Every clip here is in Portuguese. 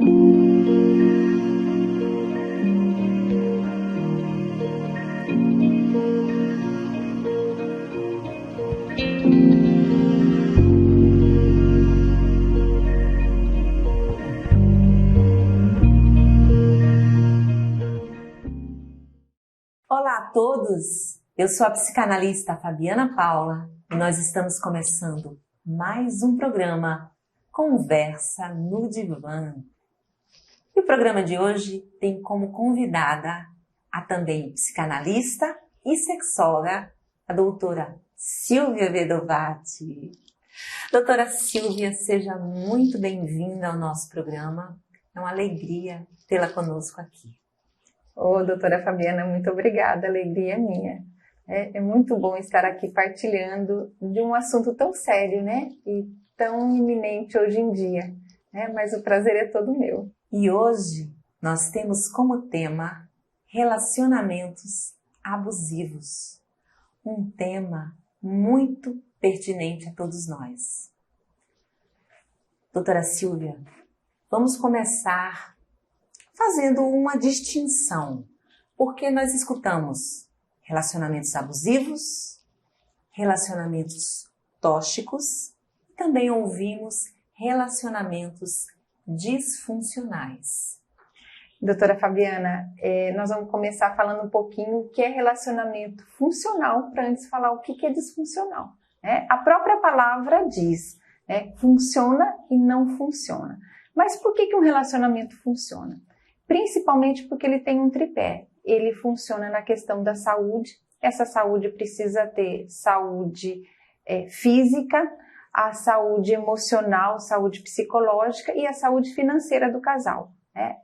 Olá a todos, eu sou a psicanalista Fabiana Paula e nós estamos começando mais um programa Conversa no Divã. E o programa de hoje tem como convidada a também psicanalista e sexóloga, a doutora Silvia Vedovati. Doutora Silvia, seja muito bem-vinda ao nosso programa, é uma alegria tê-la conosco aqui. Ô, doutora Fabiana, muito obrigada, a alegria é minha. É muito bom estar aqui partilhando de um assunto tão sério, né? E tão iminente hoje em dia, né? Mas o prazer é todo meu. E hoje nós temos como tema relacionamentos abusivos. Um tema muito pertinente a todos nós. Doutora Silvia, vamos começar fazendo uma distinção, porque nós escutamos relacionamentos abusivos, relacionamentos tóxicos, e também ouvimos relacionamentos disfuncionais. Doutora Fabiana, nós vamos começar falando um pouquinho o que é relacionamento funcional, para antes falar o que é disfuncional. Né? A própria palavra diz, né, funciona e não funciona. Mas por que um relacionamento funciona? Principalmente porque ele tem um tripé. Ele funciona na questão da saúde. Essa saúde precisa ter saúde física, a saúde emocional, saúde psicológica e a saúde financeira do casal. Né?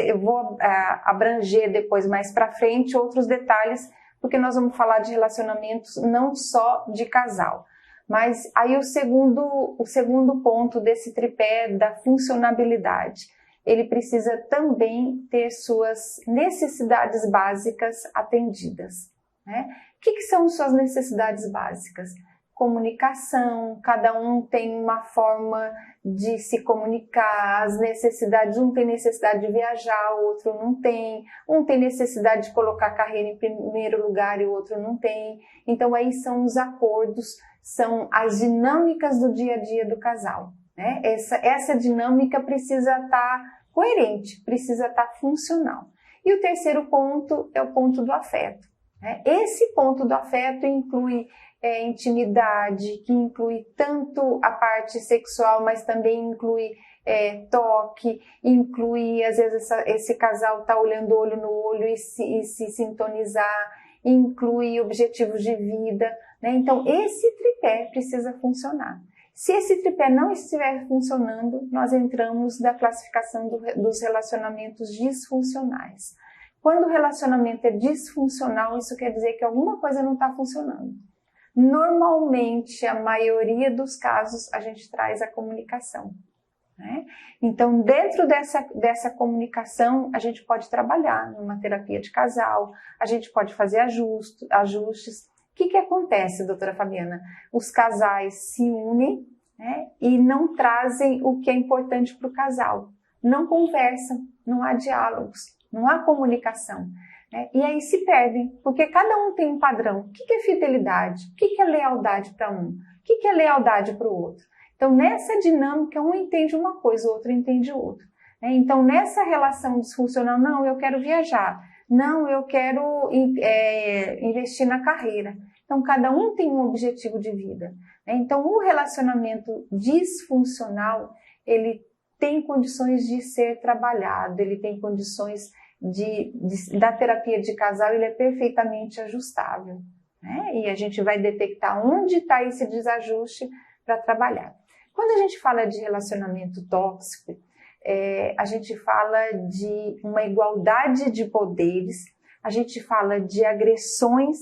Eu vou abranger depois mais para frente outros detalhes, porque nós vamos falar de relacionamentos não só de casal. Mas aí o segundo ponto desse tripé da funcionabilidade. Ele precisa também ter suas necessidades básicas atendidas. Né? O que são suas necessidades básicas? Comunicação, cada um tem uma forma de se comunicar, as necessidades, um tem necessidade de viajar, o outro não tem, um tem necessidade de colocar a carreira em primeiro lugar e o outro não tem. Então aí são os acordos, são as dinâmicas do dia a dia do casal. Né? Essa dinâmica precisa estar coerente, precisa estar funcional. E o terceiro ponto é o ponto do afeto. Né? Esse ponto do afeto inclui intimidade, que inclui tanto a parte sexual, mas também inclui toque, inclui, às vezes, esse casal tá olhando olho no olho e se sintonizar, inclui objetivos de vida. Né? Então, esse tripé precisa funcionar. Se esse tripé não estiver funcionando, nós entramos na classificação dos relacionamentos disfuncionais. Quando o relacionamento é disfuncional, isso quer dizer que alguma coisa não está funcionando. Normalmente, a maioria dos casos, a gente traz a comunicação. Né? Então, dentro dessa comunicação, a gente pode trabalhar numa terapia de casal, a gente pode fazer ajustes. O que acontece, doutora Fabiana? Os casais se unem, né, e não trazem o que é importante para o casal. Não conversam, não há diálogos, não há comunicação. Né, e aí se perdem, porque cada um tem um padrão. O que é fidelidade? O que é lealdade para um? O que é lealdade para o outro? Então, nessa dinâmica, um entende uma coisa, o outro entende outra. Né? Então, nessa relação disfuncional, não, eu quero viajar. Não, eu quero investir na carreira. Então, cada um tem um objetivo de vida. Né? Então, o relacionamento disfuncional, ele tem condições de ser trabalhado, ele tem condições da terapia de casal, ele é perfeitamente ajustável. Né? E a gente vai detectar onde está esse desajuste para trabalhar. Quando a gente fala de relacionamento tóxico, a gente fala de uma igualdade de poderes, a gente fala de agressões,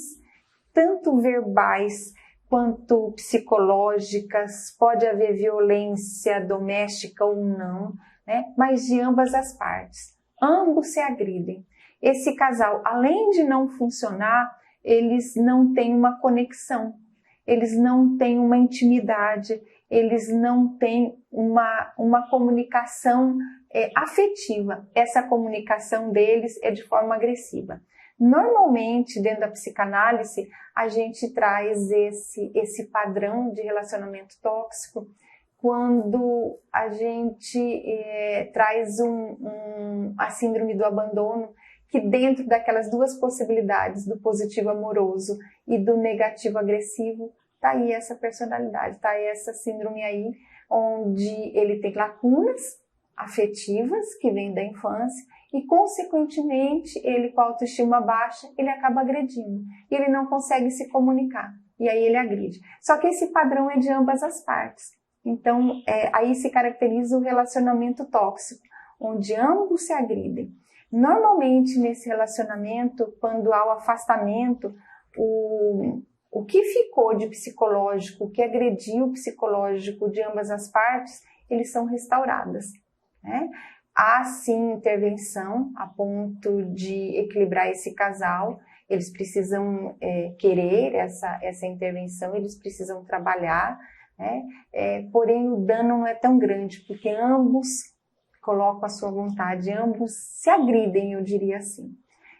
tanto verbais quanto psicológicas, pode haver violência doméstica ou não, né? Mas de ambas as partes. Ambos se agridem. Esse casal, além de não funcionar, eles não têm uma conexão, eles não têm uma intimidade, eles não têm uma comunicação afetiva. Essa comunicação deles é de forma agressiva. Normalmente, dentro da psicanálise, a gente traz esse padrão de relacionamento tóxico quando a gente traz a síndrome do abandono, que dentro daquelas duas possibilidades, do positivo amoroso e do negativo agressivo, está aí essa personalidade, está aí essa síndrome aí, onde ele tem lacunas afetivas que vêm da infância e, consequentemente, ele com a autoestima baixa, ele acaba agredindo e ele não consegue se comunicar e aí ele agride. Só que esse padrão é de ambas as partes. Então, aí se caracteriza o relacionamento tóxico, onde ambos se agridem. Normalmente, nesse relacionamento, quando há o afastamento, o que ficou de psicológico, o que agrediu o psicológico de ambas as partes, eles são restauradas, né? Há sim intervenção a ponto de equilibrar esse casal, eles precisam querer essa intervenção, eles precisam trabalhar, né? Porém o dano não é tão grande, porque ambos colocam a sua vontade, ambos se agridem, eu diria assim.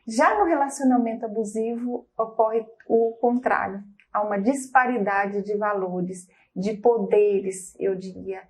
Já no relacionamento abusivo ocorre o contrário, há uma disparidade de valores, de poderes, eu diria,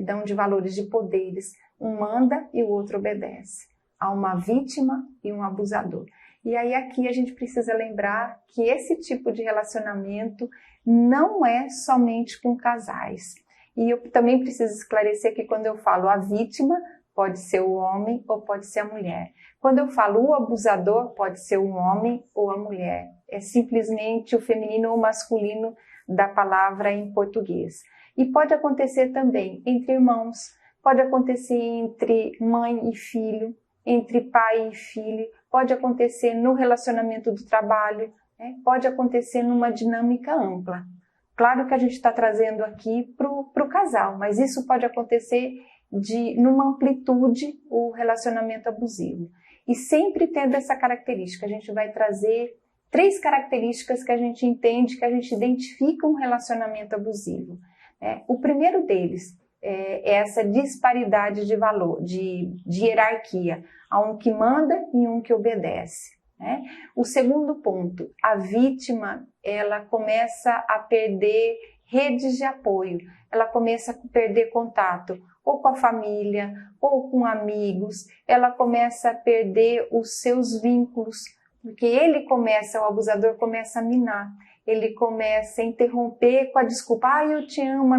não de valores, de poderes. Um manda e o outro obedece. Há uma vítima e um abusador. E aí aqui a gente precisa lembrar que esse tipo de relacionamento não é somente com casais. E eu também preciso esclarecer que quando eu falo a vítima, pode ser o homem ou pode ser a mulher. Quando eu falo o abusador, pode ser o homem ou a mulher. É simplesmente o feminino ou masculino da palavra em português. E pode acontecer também entre irmãos, pode acontecer entre mãe e filho, entre pai e filho, pode acontecer no relacionamento do trabalho, né? Pode acontecer numa dinâmica ampla. Claro que a gente está trazendo aqui para o casal, mas isso pode acontecer numa amplitude o relacionamento abusivo. E sempre tendo essa característica, a gente vai trazer 3 características que a gente entende, que a gente identifica um relacionamento abusivo. O primeiro deles é essa disparidade de valor, de hierarquia. Há um que manda e um que obedece. Né? O segundo ponto, a vítima, ela começa a perder redes de apoio, ela começa a perder contato ou com a família, ou com amigos, ela começa a perder os seus vínculos, porque o abusador começa a minar, ele começa a interromper com a desculpa, eu te amo,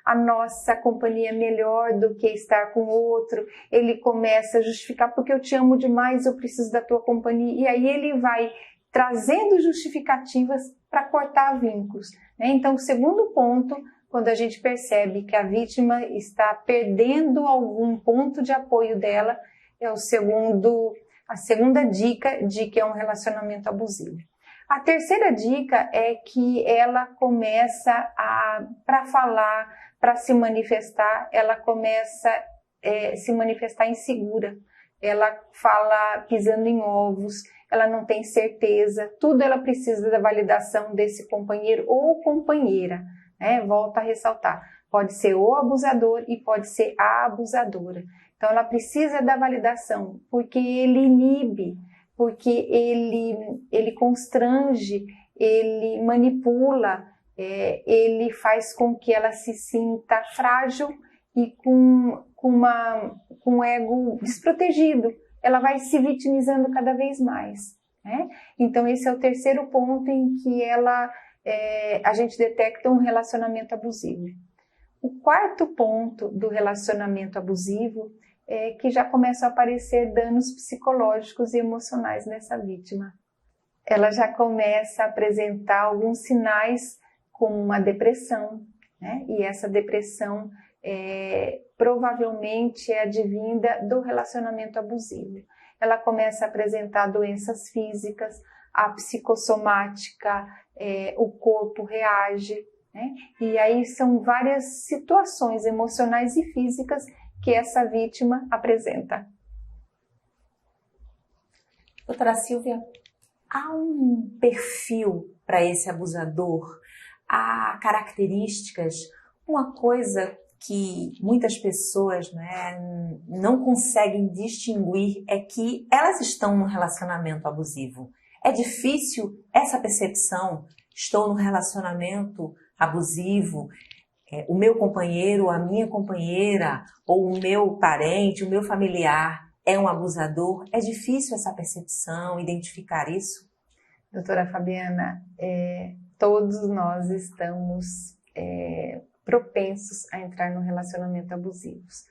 a nossa companhia é melhor do que estar com outro, ele começa a justificar, porque eu te amo demais, eu preciso da tua companhia, e aí ele vai trazendo justificativas para cortar vínculos, né? Então, o segundo ponto, quando a gente percebe que a vítima está perdendo algum ponto de apoio dela, é a segunda dica de que é um relacionamento abusivo. A terceira dica é que ela começa para falar, para se manifestar, ela começa a se manifestar insegura. Ela fala pisando em ovos, ela não tem certeza, tudo ela precisa da validação desse companheiro ou companheira. Volto a ressaltar, pode ser o abusador e pode ser a abusadora. Então ela precisa da validação, porque ele inibe, porque ele constrange, ele manipula, ele faz com que ela se sinta frágil e com um ego desprotegido. Ela vai se vitimizando cada vez mais. Né? Então esse é o terceiro ponto em que a gente detecta um relacionamento abusivo. O quarto ponto do relacionamento abusivo é que já começam a aparecer danos psicológicos e emocionais nessa vítima. Ela já começa a apresentar alguns sinais como uma depressão, né? E essa depressão provavelmente é advinda do relacionamento abusivo. Ela começa a apresentar doenças físicas, a psicossomática, o corpo reage, né? E aí são várias situações emocionais e físicas que essa vítima apresenta. Doutora Silvia, há um perfil para esse abusador? Há características Uma coisa que muitas pessoas, né, não conseguem distinguir é que elas estão num relacionamento abusivo. É difícil essa percepção, estou num relacionamento abusivo, o meu companheiro, a minha companheira, ou o meu parente, o meu familiar é um abusador. É difícil essa percepção, identificar isso? Doutora Fabiana, todos nós estamos propensos a entrar no relacionamento abusivos.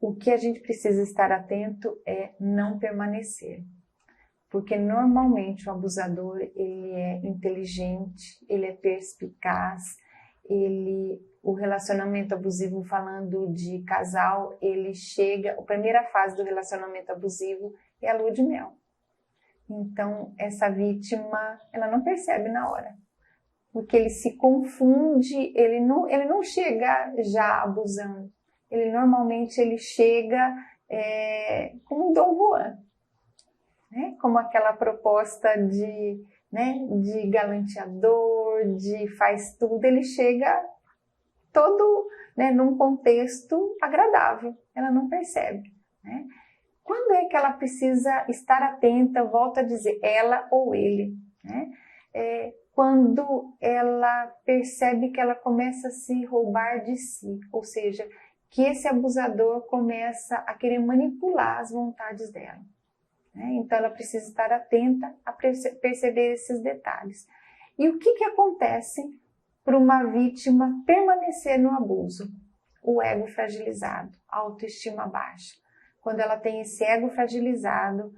O que a gente precisa estar atento é não permanecer. Porque normalmente o abusador, ele é inteligente, ele é perspicaz, o relacionamento abusivo, falando de casal, ele chega, a primeira fase do relacionamento abusivo é a lua de mel. Então, essa vítima, ela não percebe na hora, porque ele se confunde, ele não chega já abusando, ele chega como um Dom Juan, né? Como aquela proposta de galanteador, de faz tudo, ele chega todo, né, num contexto agradável, ela não percebe, né? Quando é que ela precisa estar atenta, volto a dizer, ela ou ele, né? Quando ela percebe que ela começa a se roubar de si, ou seja, que esse abusador começa a querer manipular as vontades dela, né? Então ela precisa estar atenta a perceber esses detalhes. E o que acontece para uma vítima permanecer no abuso? O ego fragilizado, a autoestima baixa. Quando ela tem esse ego fragilizado,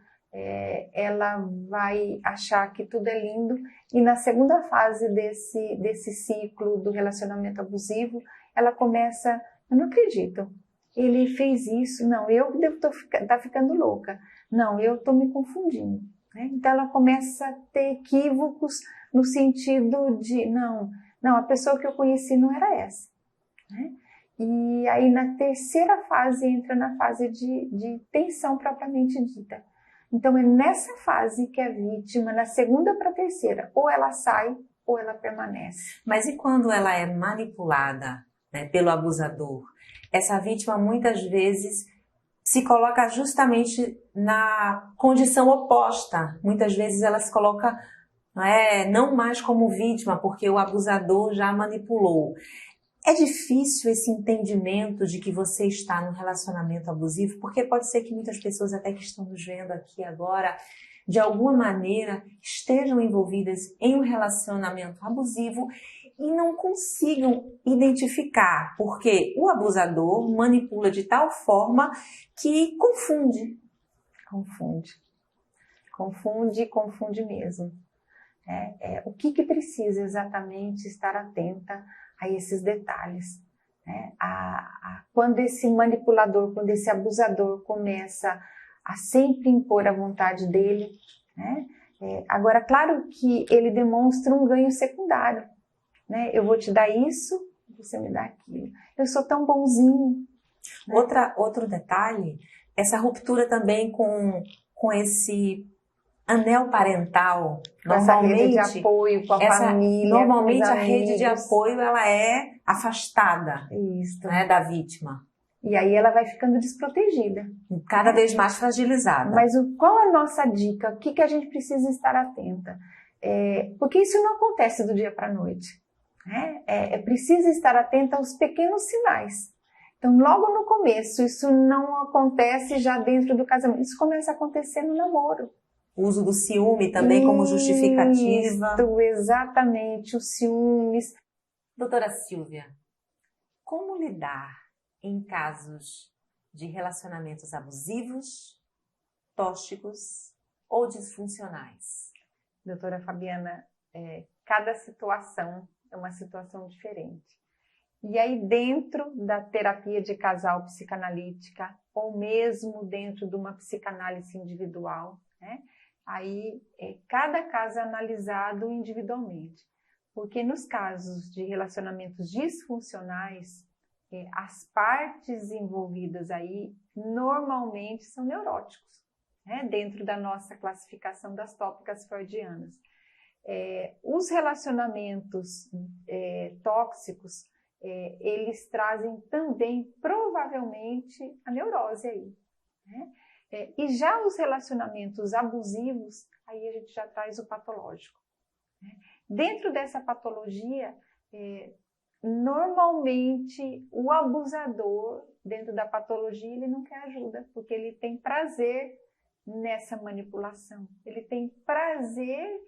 ela vai achar que tudo é lindo, e na segunda fase desse ciclo do relacionamento abusivo, ela começa, eu não acredito, ele fez isso, não, eu devo estar ficando louca, não, eu estou me confundindo, né? Então ela começa a ter equívocos no sentido de, não, a pessoa que eu conheci não era essa, né? E aí na terceira fase entra na fase de tensão propriamente dita. Então é nessa fase que a vítima, na segunda para a terceira, ou ela sai ou ela permanece. Mas e quando ela é manipulada, né, pelo abusador? Essa vítima muitas vezes se coloca justamente na condição oposta. Muitas vezes ela se coloca não mais como vítima, porque o abusador já manipulou. É difícil esse entendimento de que você está num relacionamento abusivo, porque pode ser que muitas pessoas até que estão nos vendo aqui agora, de alguma maneira, estejam envolvidas em um relacionamento abusivo e não consigam identificar, porque o abusador manipula de tal forma que confunde. Confunde mesmo. O que precisa exatamente estar atenta a esses detalhes, né? Quando esse manipulador, quando esse abusador começa a sempre impor a vontade dele, né? Agora, claro que ele demonstra um ganho secundário, né? Eu vou te dar isso, você me dá aquilo. Eu sou tão bonzinho. Né? Outro detalhe, essa ruptura também com esse anel parental, normalmente, essa rede de apoio com a família, normalmente com os a rede de amigos. apoio ela é afastada, né, da vítima. E aí ela vai ficando desprotegida. Cada vez mais fragilizada. Mas qual é a nossa dica? O que a gente precisa estar atenta? Porque isso não acontece do dia para a noite. Né? É preciso estar atenta aos pequenos sinais. Então, logo no começo, isso não acontece já dentro do casamento. Isso começa a acontecer no namoro. O uso do ciúme também como justificativa. Isso, exatamente, os ciúmes. Doutora Silvia, como lidar em casos de relacionamentos abusivos, tóxicos ou disfuncionais? Doutora Fabiana, cada situação é uma situação diferente. E aí dentro da terapia de casal psicanalítica, ou mesmo dentro de uma psicanálise individual, né? Aí cada caso é analisado individualmente, porque nos casos de relacionamentos disfuncionais, as partes envolvidas aí normalmente são neuróticos, né? Dentro da nossa classificação das tópicas freudianas. Os relacionamentos tóxicos, eles trazem também, provavelmente, a neurose aí, né? E já os relacionamentos abusivos, aí a gente já traz o patológico, né? Dentro dessa patologia, normalmente o abusador, dentro da patologia, ele não quer ajuda, porque ele tem prazer nessa manipulação. Ele tem prazer,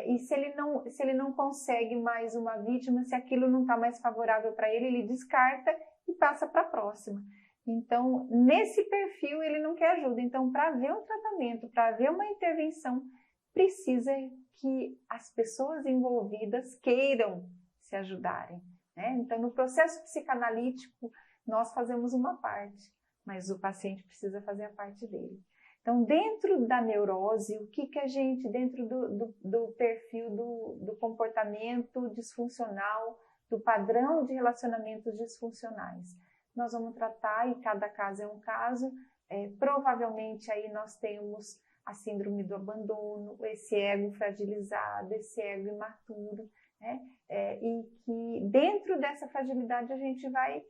e se ele não consegue mais uma vítima, se aquilo não está mais favorável para ele, ele descarta e passa para a próxima. Então, nesse perfil, ele não quer ajuda. Então, para haver um tratamento, para haver uma intervenção, precisa que as pessoas envolvidas queiram se ajudarem, né? Então, no processo psicanalítico, nós fazemos uma parte, mas o paciente precisa fazer a parte dele. Então, dentro da neurose, o que a gente, dentro do perfil do comportamento disfuncional, do padrão de relacionamentos disfuncionais, nós vamos tratar, e cada caso é um caso, provavelmente aí nós temos a síndrome do abandono, esse ego fragilizado, esse ego imaturo, né? E que dentro dessa fragilidade a gente vai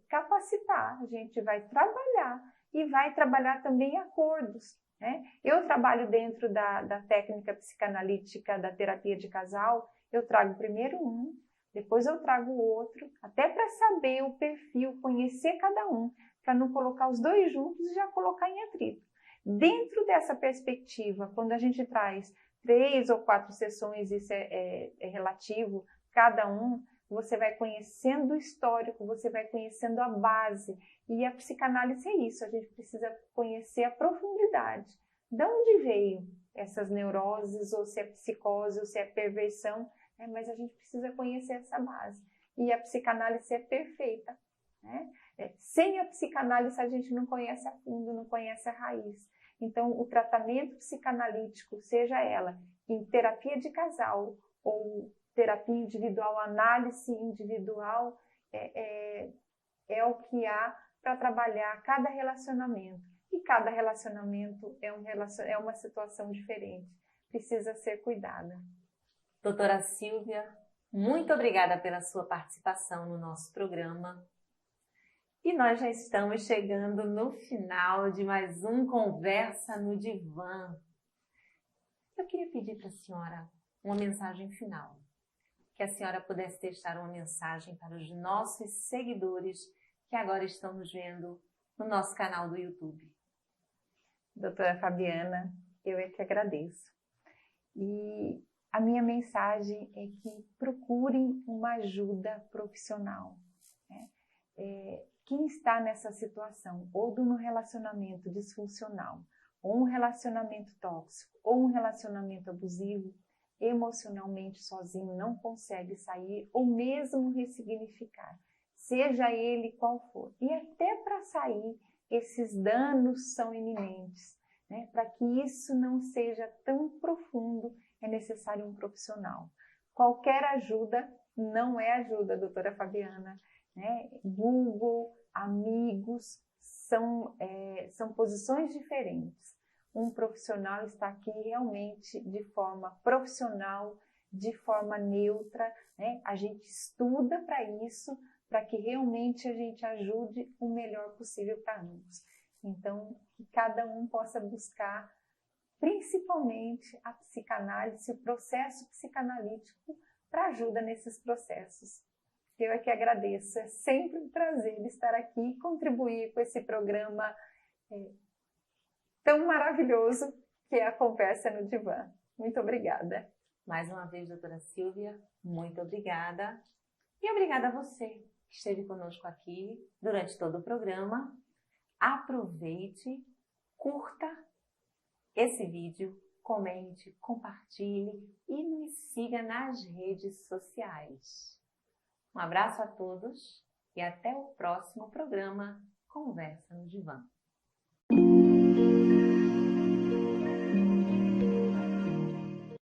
capacitar, a gente vai trabalhar e vai trabalhar também acordos, né? Eu trabalho dentro da técnica psicanalítica da terapia de casal, eu trago primeiro um, depois eu trago o outro, até para saber o perfil, conhecer cada um, para não colocar os dois juntos e já colocar em atrito. Dentro dessa perspectiva, quando a gente traz 3 ou 4 sessões, isso é relativo, cada um, você vai conhecendo o histórico, você vai conhecendo a base. E a psicanálise é isso, a gente precisa conhecer a profundidade. De onde veio essas neuroses, ou se é psicose, ou se é perversão, né? Mas a gente precisa conhecer essa base. E a psicanálise é perfeita, né? Sem a psicanálise a gente não conhece a fundo, não conhece a raiz. Então, o tratamento psicanalítico, seja ela em terapia de casal ou terapia individual, análise individual, é o que há para trabalhar cada relacionamento. E cada relacionamento é uma situação diferente, precisa ser cuidada. Doutora Silvia, muito obrigada pela sua participação no nosso programa. E nós já estamos chegando no final de mais um Conversa no Divã. Eu queria pedir para a senhora uma mensagem final. Que a senhora pudesse deixar uma mensagem para os nossos seguidores que agora estão nos vendo no nosso canal do YouTube. Doutora Fabiana, eu é que agradeço. E a minha mensagem é que procurem uma ajuda profissional, né? Quem está nessa situação, ou de um relacionamento disfuncional, ou um relacionamento tóxico, ou um relacionamento abusivo, emocionalmente sozinho não consegue sair, ou mesmo ressignificar, seja ele qual for. E até para sair, esses danos são iminentes, né? Para que isso não seja tão profundo, é necessário um profissional. Qualquer ajuda não é ajuda, doutora Fabiana, né? Google, amigos, são posições diferentes. Um profissional está aqui realmente de forma profissional, de forma neutra, né? A gente estuda para isso, para que realmente a gente ajude o melhor possível para ambos. Então, que cada um possa buscar, principalmente a psicanálise, o processo psicanalítico, para ajuda nesses processos. Eu é que agradeço, é sempre um prazer estar aqui e contribuir com esse programa tão maravilhoso que é a Conversa no Divã. Muito obrigada. Mais uma vez, doutora Silvia, muito obrigada. E obrigada a você que esteve conosco aqui durante todo o programa. Aproveite, curta esse vídeo, comente, compartilhe e nos siga nas redes sociais. Um abraço a todos e até o próximo programa Conversa no Divã.